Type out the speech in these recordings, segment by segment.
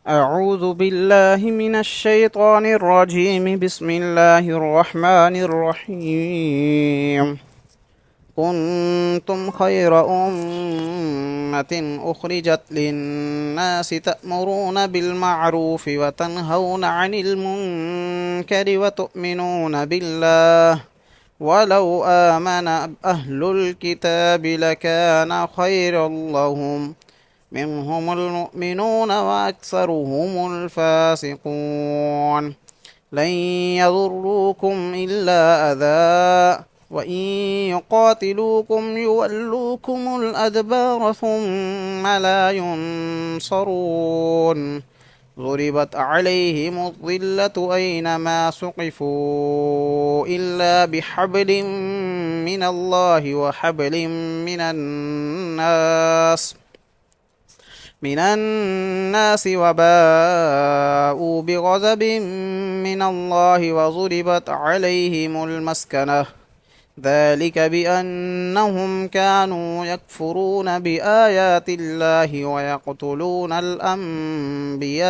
أعوذ بالله من الشيطان الرجيم. بسم الله الرحمن الرحيم. كنتم خير أمة أخرجت للناس تأمرون بالمعروف وتنهون عن المنكر وتؤمنون بالله ولو آمن أهل الكتاب لكان خيرا لهم منهم المؤمنون وأكثرهم الفاسقون. لن يضروكم إلا أذى وإن يقاتلوكم يولوكم الأدبار ثم لا ينصرون. ضربت عليهم الظلة أينما ثقفوا إلا بحبل من الله وحبل من الناس وباءوا بغضب من الله وضربت عليهم المسكنة ذلك بأنهم كانوا يكفرون بآيات الله ويقتلون الأنبياء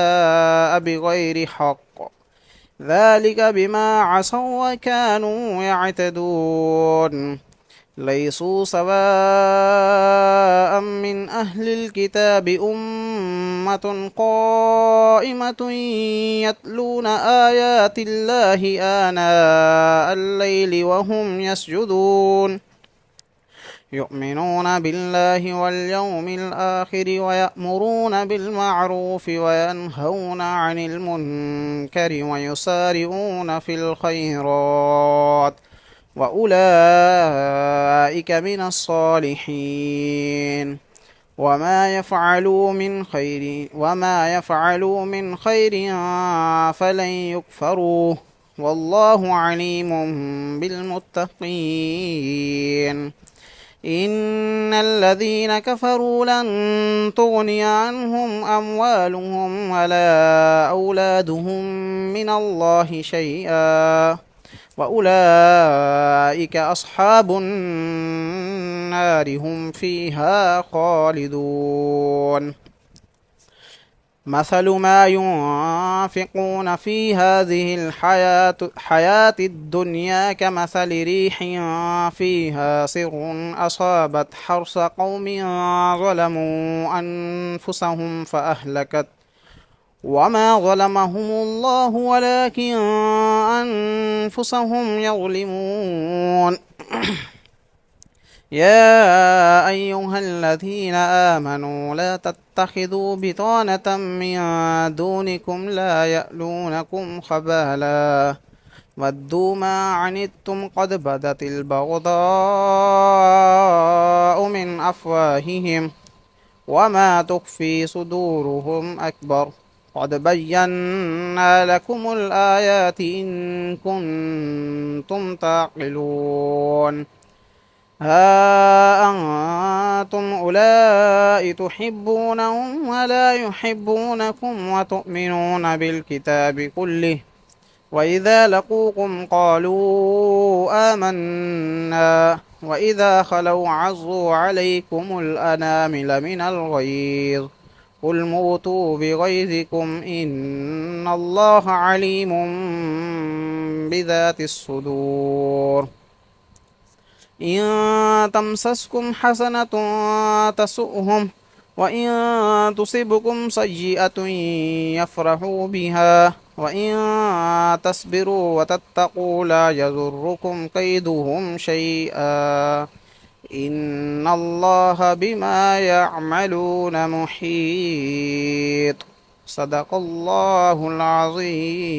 بغير حق ذلك بما عصوا وكانوا يعتدون. ليسوا سواء من أهل الكتاب أمة قائمة يتلون آيات الله آناء الليل وهم يسجدون يؤمنون بالله واليوم الآخر ويأمرون بالمعروف وينهون عن المنكر ويسارعون في الخيرات وأولئك من الصالحين. وما يفعلوا من خير فلن يكفروه والله عليم بالمتقين. إن الذين كفروا لن تغني عنهم أموالهم ولا أولادهم من الله شيئا وأولئك أصحاب النار هم فيها خالدون. مثل ما ينفقون في هذه الحياة الدنيا كمثل ريح فيها سر أصابت حرث قوم ظلموا أنفسهم فأهلكت وما ظلمهم الله ولكن أنفسهم يظلمون. يا أيها الذين آمنوا لا تتخذوا بطانة من دونكم لا يألونكم خبالا ودوا ما عنتم قد بدت البغضاء من أفواههم وما تخفي صدورهم أكبر قد بينا لكم الآيات إن كنتم تعقلون. ها أنتم أولئك تحبونهم ولا يحبونكم وتؤمنون بالكتاب كله وإذا لقوكم قالوا آمنا وإذا خلوا عضوا عليكم الأنامل من الغيظ قل موتوا بغيظكم إن الله عليم بذات الصدور. إن تمسسكم حسنة تسؤهم وإن تصبكم سيئة يفرحوا بها وإن تصبروا وتتقوا لا يضركم كيدهم شيئا إن الله بما يعملون محيط. صدق الله العظيم.